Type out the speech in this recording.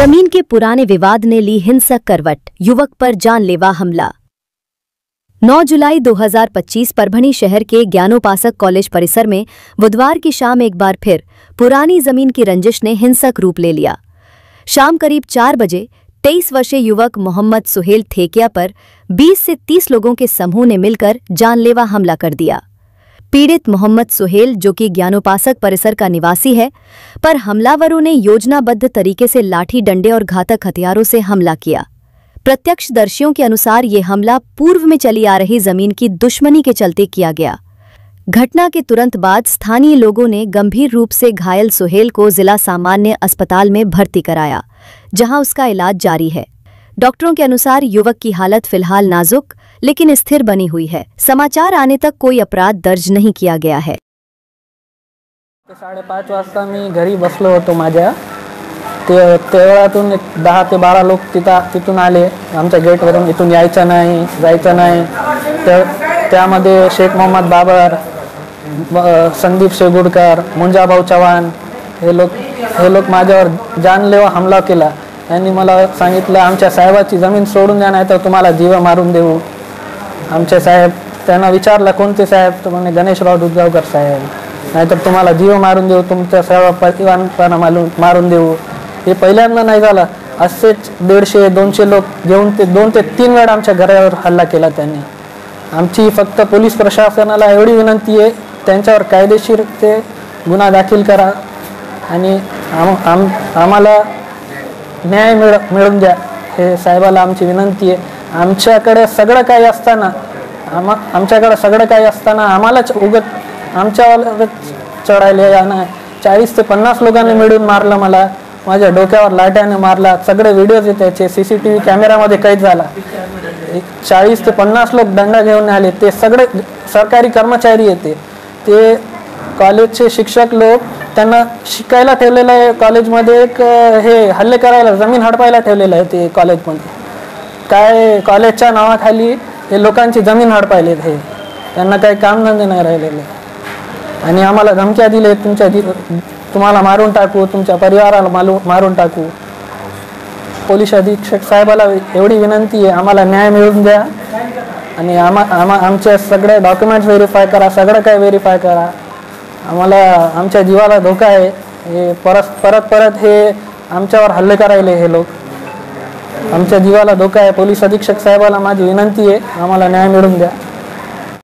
जमीन के पुराने विवाद ने ली हिंसक करवट, युवक पर जानलेवा हमला। 9 जुलाई 2025 परभणी शहर के ज्ञानोपासक कॉलेज परिसर में बुधवार की शाम एक बार फिर पुरानी जमीन की रंजिश ने हिंसक रूप ले लिया। शाम करीब 4 बजे 23 वर्षीय युवक मोहम्मद सुहेल थेकिया पर 20 से 30 लोगों के समूह ने मिलकर जानलेवा हमला कर दिया। पीड़ित मोहम्मद सुहेल, जो कि ज्ञानोपासक परिसर का निवासी है, पर हमलावरों ने योजनाबद्ध तरीके से लाठी डंडे और घातक हथियारों से हमला किया। प्रत्यक्षदर्शियों के अनुसार ये हमला पूर्व में चली आ रही जमीन की दुश्मनी के चलते किया गया। घटना के तुरंत बाद स्थानीय लोगों ने गंभीर रूप से घायल सुहेल को जिला सामान्य अस्पताल में भर्ती कराया, जहां उसका इलाज जारी है। डॉक्टरों के अनुसार युवक की हालत फिलहाल नाजुक लेकिन स्थिर बनी हुई है। समाचार आने तक कोई अपराध दर्ज नहीं किया गया है। 5:30 वाजता मी घरी बसलो होतो माझ्या तेवढ्यातून 10 ते 12 लोक तिथून आले आमच्या गेटवरून। इथून यायचं नाही, जायचं नाही। त्यामध्ये शेख मोहम्मद बाबर, संदीप शेगुडकर, मुंजाभाऊ चव्हाण हे लोक माझ्यावर जानलेवा हमला केला। त्यांनी मला सांगितलं, आमच्या साहेबाची जमीन सोडून द्या, नाही तर तुम्हाला जीव मारून देऊ। आमचे साहेब, त्यांना विचारलं कोणते साहेब, तर म्हणे गणेशराव दुधगावकर साहेब, नाहीतर तुम्हाला जीव मारून देऊ, तुमच्या सर्व परिवारांना मारून देऊ। हे पहिल्यांदा नाही झालं, असेच 150-200 लोक घेऊन 2 ते 3 वेळा आमच्या घरावर हल्ला केला त्यांनी। आमची फक्त पोलीस प्रशासनाला एवढी विनंती आहे, त्यांच्यावर कायदेशीर ते गुन्हा दाखल करा आणि आम्हाला न्याय मिळवून द्या, हे साहेबाला आमची विनंती आहे। आमच्याकडे सगळं काही असताना आम्हालाच आमच्यावर चढायला नाही। 40 ते 50 लोकांनी मिळून मारलं मला, माझ्या डोक्यावर लाट्याने मारला। सगळे व्हिडिओज आहेत त्याचे, CCTV कॅमेरामध्ये कैद झाला। 40 ते 50 लोक दंडा घेऊन आले, ते सगळे सरकारी कर्मचारी येते, ते कॉलेजचे शिक्षक लोक, त्यांना शिकायला ठेवलेलं आहे कॉलेजमध्ये। एक हे हल्ले करायला, जमीन हडपायला ठेवलेलं आहे ते कॉलेजमध्ये। काय कॉलेजच्या नावाखाली हे लोकांची जमीन हडपायलेत, हे त्यांना काही कामधंदे नाही राहिलेले। आणि आम्हाला धमक्या दिले, तुम्हाला मारून टाकू, तुमच्या परिवाराला मारून टाकू। पोलीस अधीक्षक साहेबाला एवढी विनंती आहे, आम्हाला न्याय मिळवून द्या आणि आमचे सगळे डॉक्युमेंट्स व्हेरीफाय करा, सगळं काही व्हेरीफाय करा। आम्हाला आमच्या जीवाला धोका आहे, हे परत हे आमच्यावर हल्ले करायले हे लोक, आमच्या जीवाला धोका आहे। पोलीस अधीक्षक साहेबाला माझी विनंती आहे, आम्हाला न्याय मिळवून द्या।